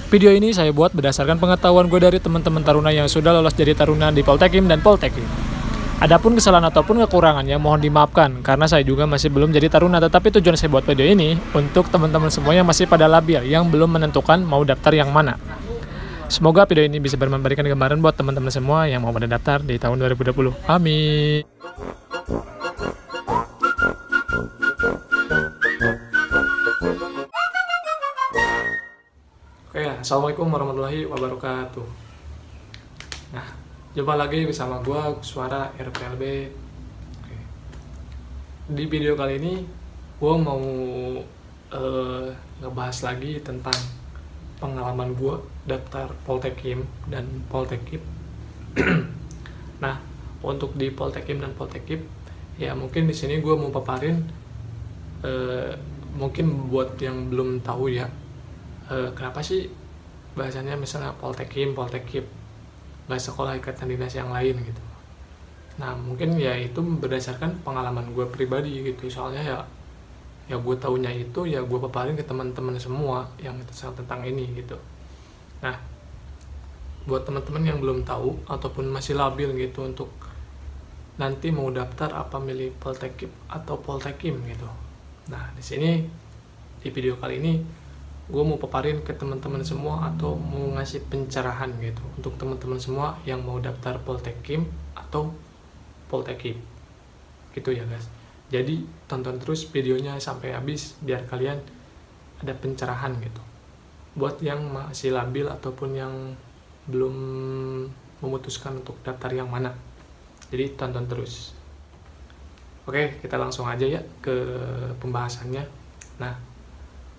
Video ini saya buat berdasarkan pengetahuan gue dari teman-teman taruna yang sudah lolos jadi taruna di Poltekim dan Poltekim. Adapun kesalahan ataupun kekurangannya mohon dimaafkan karena saya juga masih belum jadi taruna, tetapi tujuan saya buat video ini untuk teman-teman semua yang masih pada labil yang belum menentukan mau daftar yang mana. Semoga video ini bisa memberikan gambaran buat teman-teman semua yang mau mendaftar di tahun 2020. Amin. Oke, assalamualaikum warahmatullahi wabarakatuh. Nah, jumpa lagi bersama gua Suara RPLB. Oke. Di video kali ini gua mau ngebahas lagi tentang pengalaman gua daftar Poltekim dan Poltekim. Nah, untuk di Poltekim dan Poltekim, ya mungkin di sini gua mau paparin mungkin buat yang belum tahu ya. Kenapa sih bahasanya misalnya Poltekim, nggak sekolah ikatan dinas yang lain gitu. Nah mungkin ya itu berdasarkan pengalaman gue pribadi gitu, soalnya ya gue taunya itu ya gue paparin ke teman-teman semua yang tentang ini gitu. Nah buat teman-teman yang belum tahu ataupun masih labil gitu untuk nanti mau daftar apa milih Poltekim atau Poltekim gitu. Nah di sini di video kali ini gue mau paparin ke teman-teman semua atau mau ngasih pencerahan gitu untuk teman-teman semua yang mau daftar Poltekim atau Poltekim gitu ya guys. Jadi tonton terus videonya sampai habis biar kalian ada pencerahan gitu buat yang masih labil ataupun yang belum memutuskan untuk daftar yang mana. Jadi tonton terus. Oke, kita langsung aja ya ke pembahasannya. Nah,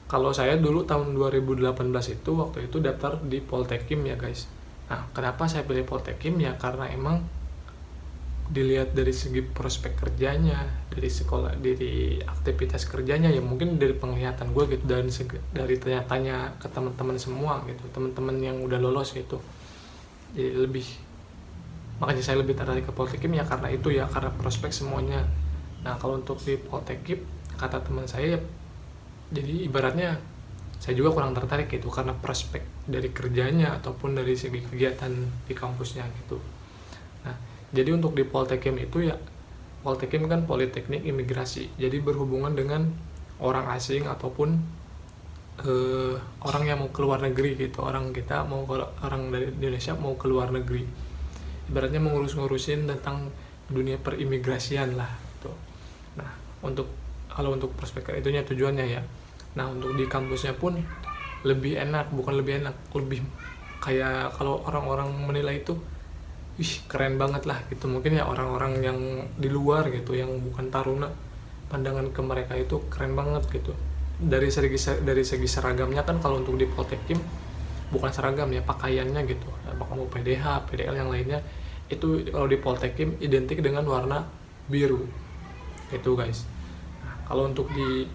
kalau saya dulu tahun 2018 itu waktu itu daftar di Poltekim ya guys. Nah kenapa saya pilih Poltekim ya karena emang dilihat dari segi prospek kerjanya, dari sekolah, dari aktivitas kerjanya ya mungkin dari penglihatan gue gitu, dan dari tanya-tanya ke teman-teman semua gitu, teman-teman yang udah lolos gitu. Jadi makanya saya lebih tertarik ke Poltekim ya karena itu ya, karena prospek semuanya. Nah kalau untuk di Poltekim kata teman saya jadi ibaratnya saya juga kurang tertarik gitu karena prospek dari kerjanya ataupun dari segi kegiatan di kampusnya gitu. Nah, jadi untuk di Poltekim itu ya, Poltekim kan Politeknik Imigrasi. Jadi berhubungan dengan orang asing ataupun orang yang mau keluar negeri gitu. Orang dari Indonesia mau keluar negeri. Ibaratnya ngurusin tentang dunia perimigrasian lah gitu. Nah, kalau untuk prospek itunya tujuannya ya. Nah untuk di kampusnya pun lebih enak, lebih kayak kalau orang-orang menilai itu, wih keren banget lah gitu. Mungkin ya orang-orang yang di luar gitu, yang bukan taruna, pandangan ke mereka itu keren banget gitu. Dari segi seragamnya kan kalau untuk di Poltekim bukan seragam ya, pakaiannya gitu. Apakah mau PDH, PDL yang lainnya itu kalau di Poltekim identik dengan warna biru itu guys. Kalau untuk di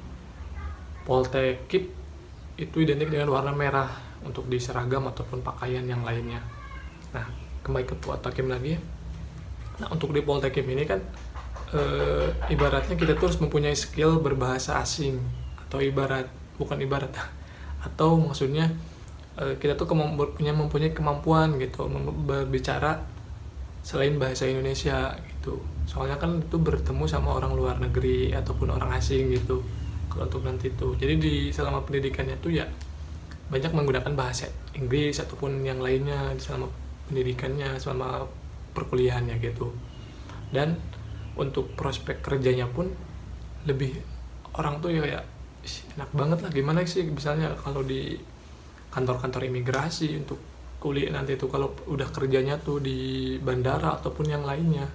Poltekim itu identik dengan warna merah untuk di seragam ataupun pakaian yang lainnya. Nah, kembali ke Poltekim lagi. Nah, untuk di Poltekim ini kan ibaratnya kita terus mempunyai skill berbahasa asing atau atau maksudnya kita tuh mempunyai kemampuan gitu berbicara selain bahasa Indonesia gitu. Soalnya kan itu bertemu sama orang luar negeri ataupun orang asing gitu kalau untuk nanti itu. Jadi selama pendidikannya tuh ya banyak menggunakan bahasa Inggris ataupun yang lainnya selama pendidikannya, selama perkuliahannya gitu. Dan untuk prospek kerjanya pun lebih orang tuh ya enak banget lah. Gimana sih misalnya kalau di kantor-kantor imigrasi untuk kuliah nanti itu kalau udah kerjanya tuh di bandara ataupun yang lainnya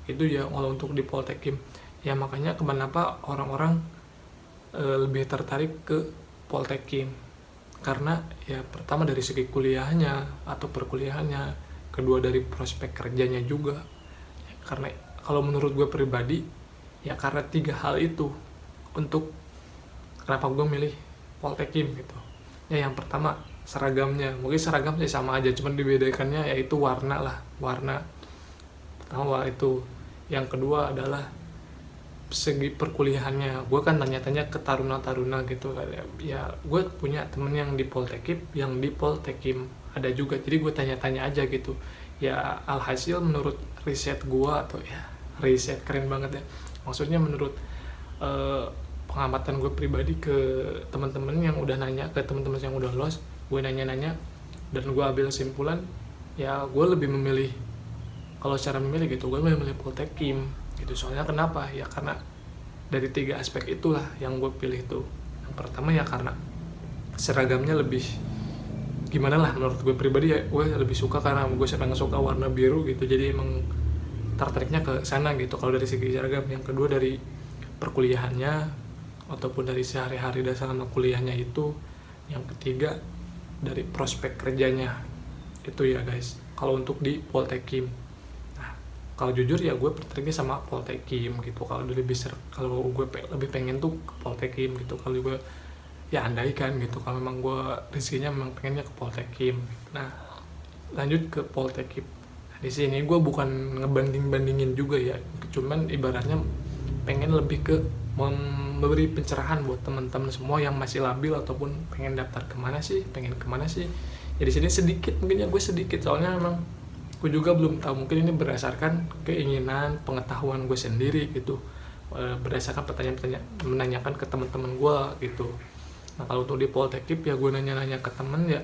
itu ya. Kalau untuk di Poltekim ya makanya kenapa orang-orang lebih tertarik ke Poltekim karena ya pertama dari segi kuliahnya atau perkuliahannya, kedua dari prospek kerjanya juga. Karena kalau menurut gue pribadi ya karena 3 hal itu untuk kenapa gue milih Poltekim gitu. Ya yang pertama seragamnya, mungkin seragam sih sama aja, cuman dibedakannya yaitu warna pertama itu. Yang kedua adalah segi perkuliahannya, gue kan tanya-tanya ke taruna-taruna gitu kan ya. Gue punya temen yang di Poltekip, yang di Poltekim ada juga, jadi gue tanya-tanya aja gitu ya. Alhasil menurut riset gue, atau ya riset keren banget ya, maksudnya menurut pengamatan gue pribadi ke teman-teman yang udah nanya, ke teman-teman yang udah lolos, gue nanya-nanya dan gue ambil kesimpulan ya gue lebih memilih, kalau secara memilih gitu, gue lebih memilih Poltekim gitu. Soalnya kenapa ya, karena dari 3 aspek itulah yang gue pilih tuh. Yang pertama ya karena seragamnya lebih gimana lah, menurut gue pribadi ya, gue lebih suka karena gue sangat suka warna biru gitu, jadi emang tertariknya ke sana gitu kalau dari segi seragam. Yang kedua dari perkuliahannya ataupun dari sehari-hari dan selama kuliahnya itu. Yang ketiga dari prospek kerjanya itu ya guys, kalau untuk di Poltekim. Nah kalau jujur ya gue tertariknya sama Poltekim gitu, kalau kalau gue lebih pengen tuh ke Poltekim gitu. Kalau gue ya andai kan gitu, kalau memang gue rezekinya memang pengennya ke Poltekim. Nah lanjut ke Poltekim. Nah, di sini gue bukan ngebanding-bandingin juga ya, cuman ibaratnya pengen lebih ke memberi pencerahan buat teman-teman semua yang masih labil ataupun pengen daftar kemana sih, pengen kemana sih. Ya di sini sedikit, mungkin ya gue sedikit, soalnya memang gue juga belum tahu, mungkin ini berdasarkan keinginan, pengetahuan gue sendiri gitu, berdasarkan pertanyaan-pertanyaan menanyakan ke teman-teman gue gitu. Nah kalau untuk di Poltekip ya gue nanya-nanya ke temen ya,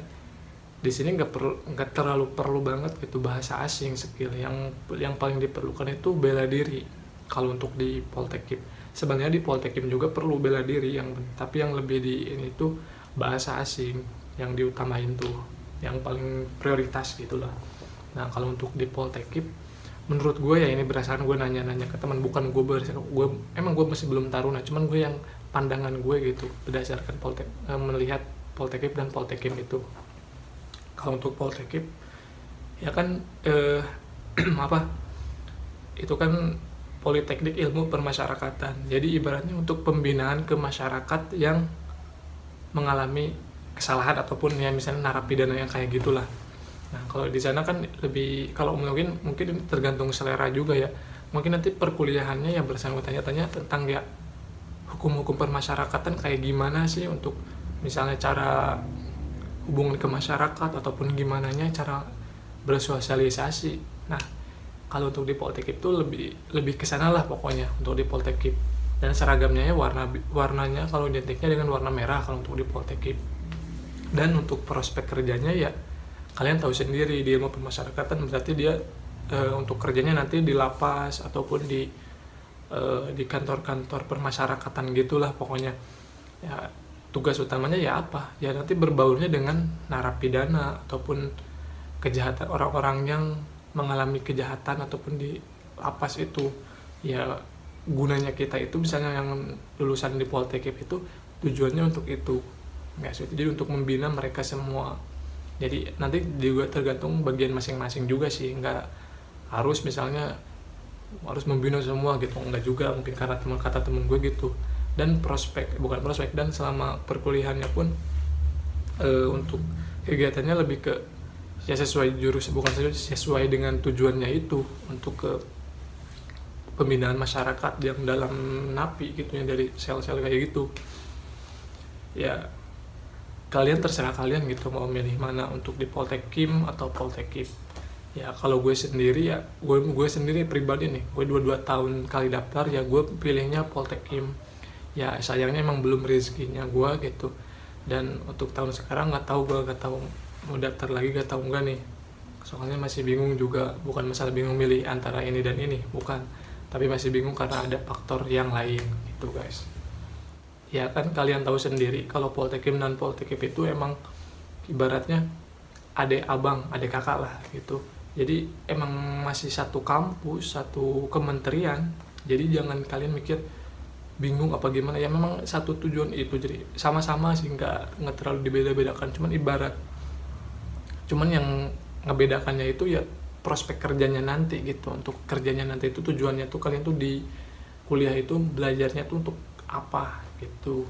di sini nggak terlalu perlu banget gitu bahasa asing. Skill yang paling diperlukan itu bela diri. Kalau untuk di Poltekip, sebenarnya di Poltekim juga perlu bela diri, tapi yang lebih di ini tuh bahasa asing yang diutamain tuh, yang paling prioritas gitulah. Nah kalau untuk di Poltekip, menurut gue ya ini berdasarkan gue nanya-nanya ke teman, bukan emang gue masih belum taruna, cuman gue yang pandangan gue gitu berdasarkan melihat Poltekip dan Poltekim itu. Kalau untuk Poltekip ya kan itu kan Politeknik Ilmu Permasyarakatan, jadi ibaratnya untuk pembinaan ke masyarakat yang mengalami kesalahan ataupun ya misalnya narapidana yang kayak gitulah. Nah kalau di sana kan lebih, kalau mungkin ini tergantung selera juga ya, mungkin nanti perkuliahannya yang bersangkutan tanya-tanya tentang ya hukum-hukum permasyarakatan kayak gimana sih, untuk misalnya cara hubungan ke masyarakat ataupun gimana cara bersosialisasi. Nah kalau untuk di Poltekip itu lebih kesana lah pokoknya untuk di Poltekip. Dan seragamnya ya warnanya kalau identiknya dengan warna merah kalau untuk di Poltekip. Dan untuk prospek kerjanya ya kalian tahu sendiri, di ilmu permasyarakatan berarti dia untuk kerjanya nanti di lapas ataupun di kantor-kantor permasyarakatan gitulah pokoknya. Ya tugas utamanya ya apa? Ya nanti berbaurnya dengan narapidana ataupun kejahatan, orang-orang yang mengalami kejahatan ataupun di lapas itu. Ya gunanya kita itu misalnya yang lulusan di Poltekip itu tujuannya untuk itu, nggak sih, jadi untuk membina mereka semua. Jadi nanti juga tergantung bagian masing-masing juga sih, nggak harus misalnya harus membina semua gitu, nggak juga, mungkin karena kata temen gue gitu. Dan dan selama perkuliahannya pun untuk kegiatannya lebih ke ya sesuai sesuai dengan tujuannya itu, untuk ke pembinaan masyarakat yang dalam napi gitu, yang dari sel-sel kayak gitu. Ya kalian terserah kalian gitu mau milih mana, untuk di Poltekim atau Poltekip. Ya kalau gue sendiri ya gue sendiri pribadi nih, gue 22 tahun kali daftar ya gue pilihnya Poltekim. Ya sayangnya emang belum rezekinya gue gitu. Dan untuk tahun sekarang nggak tahu mau daftar lagi gak tahu enggak nih, soalnya masih bingung juga. Bukan masalah bingung milih antara ini dan ini, bukan, tapi masih bingung karena ada faktor yang lain gitu guys. Ya kan kalian tahu sendiri kalau Poltekim dan Poltekip itu emang ibaratnya adik kakak lah gitu. Jadi emang masih satu kampus, satu kementerian, jadi jangan kalian mikir bingung apa gimana. Ya memang satu tujuan itu, jadi sama-sama sih, nggak terlalu dibeda-bedakan, cuman yang ngebedakannya itu ya prospek kerjanya nanti gitu. Untuk kerjanya nanti itu tujuannya tuh kalian tuh di kuliah itu belajarnya tuh untuk apa gitu.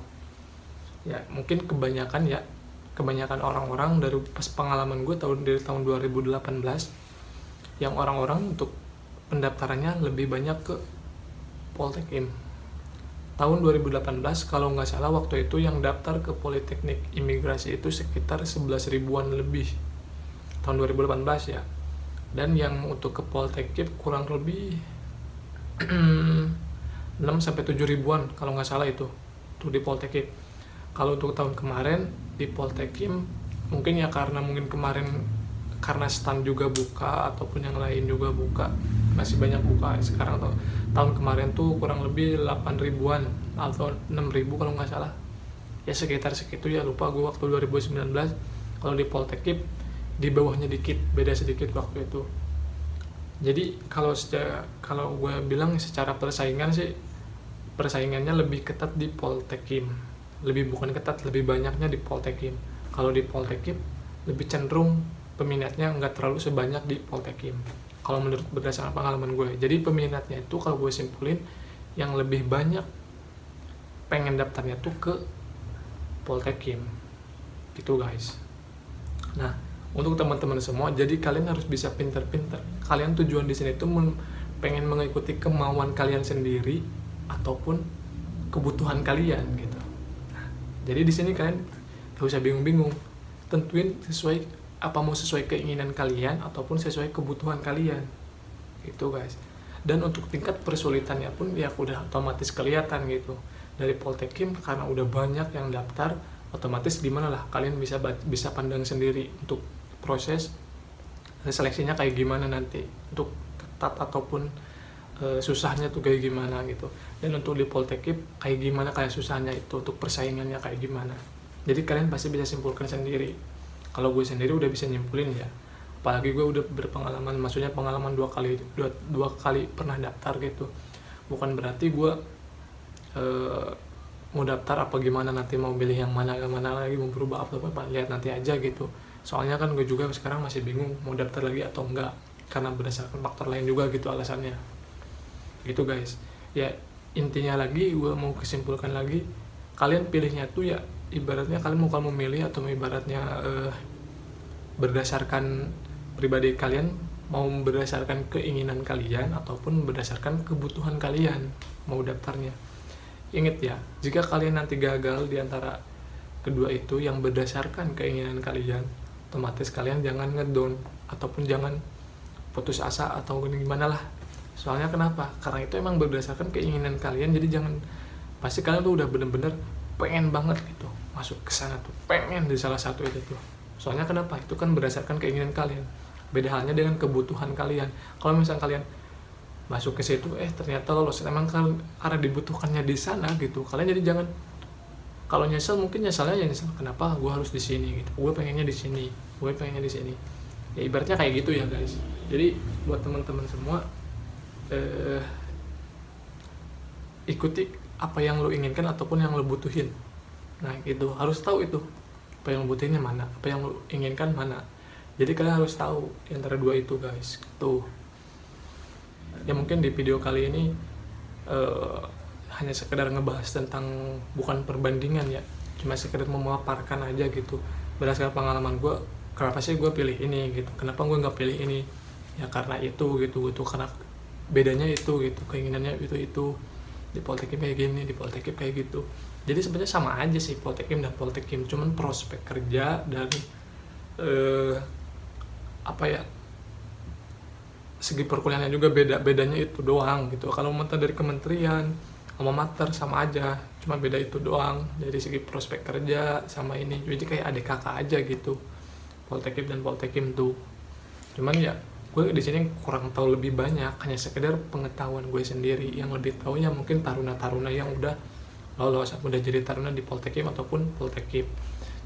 Ya mungkin kebanyakan orang-orang dari pas pengalaman gue dari tahun 2018 yang orang-orang untuk pendaftarannya lebih banyak ke Poltekim tahun 2018 kalau nggak salah waktu itu yang daftar ke Politeknik Imigrasi itu sekitar 11 ribuan lebih tahun 2018 ya. Dan yang untuk ke Poltekip kurang lebih 6 sampai 7 ribuan kalau nggak salah itu tuh di Poltekip. Kalau untuk tahun kemarin di Poltekim mungkin ya karena mungkin kemarin karena stand juga buka ataupun yang lain juga buka, masih banyak buka sekarang. Tahun kemarin tuh kurang lebih 8 ribuan atau 6 ribu kalau nggak salah ya, sekitar segitu ya, lupa gue waktu 2019. Kalau di Poltekip di bawahnya dikit, beda sedikit waktu itu. Jadi kalau gue bilang secara persaingan sih, persaingannya lebih ketat di Poltekim, bukan ketat, lebih banyaknya di Poltekim. Kalau di Poltekip lebih cenderung peminatnya nggak terlalu sebanyak di Poltekim kalau menurut berdasarkan pengalaman gue. Jadi peminatnya itu kalau gue simpulin yang lebih banyak pengen daftarnya tuh ke Poltekim gitu guys. Nah untuk teman-teman semua, jadi kalian harus bisa pinter-pinter. Kalian tujuan di sini tuh pengen mengikuti kemauan kalian sendiri ataupun kebutuhan kalian gitu. Nah, jadi di sini kalian gak usah bingung-bingung, tentuin sesuai apa mau sesuai keinginan kalian ataupun sesuai kebutuhan kalian gitu guys. Dan untuk tingkat persulitannya pun ya udah otomatis kelihatan gitu dari Poltekim, karena udah banyak yang daftar, otomatis gimana lah kalian bisa pandang sendiri untuk proses seleksinya kayak gimana nanti, untuk ketat ataupun susahnya tuh kayak gimana gitu. Dan untuk di Poltekim kayak gimana, kayak susahnya itu, untuk persaingannya kayak gimana. Jadi kalian pasti bisa simpulkan sendiri. Kalau gue sendiri udah bisa nyimpulin ya, apalagi gue udah berpengalaman, maksudnya pengalaman dua kali pernah daftar gitu. Bukan berarti gue mau daftar apa gimana, nanti mau pilih yang mana lagi, mau berubah apa, lihat nanti aja gitu. Soalnya kan gue juga sekarang masih bingung mau daftar lagi atau enggak, karena berdasarkan faktor lain juga gitu alasannya gitu guys. Ya intinya lagi gue mau kesimpulkan lagi, kalian pilihnya tuh ya ibaratnya kalian mau memilih atau ibaratnya berdasarkan pribadi kalian, mau berdasarkan keinginan kalian ataupun berdasarkan kebutuhan kalian mau daftarnya. Ingat ya, jika kalian nanti gagal di antara kedua itu yang berdasarkan keinginan kalian, otomatis kalian jangan ngedown ataupun jangan putus asa atau gimana lah. Soalnya kenapa? Karena itu emang berdasarkan keinginan kalian, jadi jangan, pasti kalian tuh udah bener-bener pengen banget gitu masuk ke sana tuh, pengen di salah satu itu tuh. Soalnya kenapa? Itu kan berdasarkan keinginan kalian. Beda halnya dengan kebutuhan kalian. Kalau misalnya kalian masuk ke situ ternyata lolos, emang karena dibutuhkannya di sana gitu, kalian jadi jangan, kalau nyesel mungkin nyeselnya ya nyesel kenapa gue harus di sini gitu, gue pengennya di sini, ya ibaratnya kayak gitu ya guys. Jadi buat teman-teman semua, ikuti apa yang lo inginkan ataupun yang lo butuhin. Nah gitu, harus tahu itu apa yang lo butuhinnya mana, apa yang lo inginkan mana. Jadi kalian harus tahu antara dua itu guys. Tuh ya, mungkin di video kali ini hanya sekedar ngebahas tentang, bukan perbandingan ya, cuma sekedar memaparkan aja gitu berdasarkan pengalaman gue, kenapa sih gue pilih ini gitu, kenapa gue nggak pilih ini, ya karena itu gitu, karena bedanya itu gitu, keinginannya itu di Poltekim kayak gini, di Poltekim kayak gitu. Jadi sebenarnya sama aja sih Poltekim dan Poltekim, cuman prospek kerja dan segi perkuliahannya juga bedanya itu doang gitu. Kalau mental dari kementerian sama mater sama aja, cuma beda itu doang dari segi prospek kerja sama ini. Jadi kayak adik kakak aja gitu Poltekim dan Poltekim tuh. Cuman ya gue di sini kurang tahu lebih banyak, hanya sekedar pengetahuan gue sendiri. Yang lebih tahu ya mungkin taruna-taruna yang udah lolos, udah jadi taruna di Poltekim ataupun Poltekip.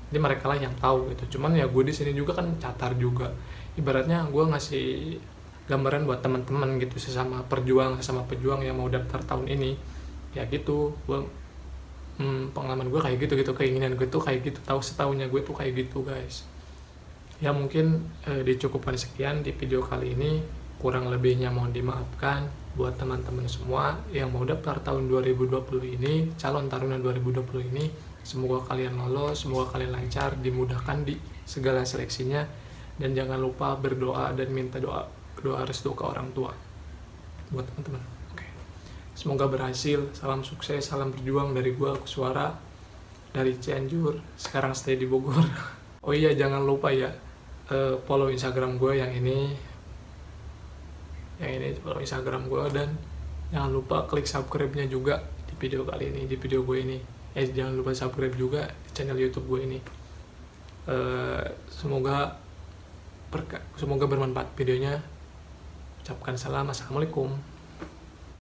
Jadi mereka lah yang tahu gitu. Cuman ya gue di sini juga kan catar juga. Ibaratnya gue ngasih gambaran buat teman-teman gitu, sesama pejuang yang mau daftar tahun ini. Ya gitu, gue pengalaman gue kayak gitu, keinginan gue tuh kayak gitu, setahunya gue tuh kayak gitu guys. Ya mungkin dicukupkan sekian di video kali ini, kurang lebihnya mohon dimaafkan. Buat teman-teman semua yang mau daftar tahun 2020 ini, calon taruna 2020 ini, semoga kalian lolos, semoga kalian lancar, dimudahkan di segala seleksinya, dan jangan lupa berdoa dan minta doa restu ke orang tua buat teman-teman. Oke. Semoga berhasil. Salam sukses, salam berjuang dari gua, Kuswara, dari Cianjur, sekarang stay di Bogor. Oh iya, jangan lupa ya, follow Instagram gue yang ini follow Instagram gue, dan jangan lupa klik subscribe-nya juga di video kali ini, di video gue ini. Jangan lupa subscribe juga di channel YouTube gue ini. Semoga bermanfaat videonya. Ucapkan salam, assalamualaikum.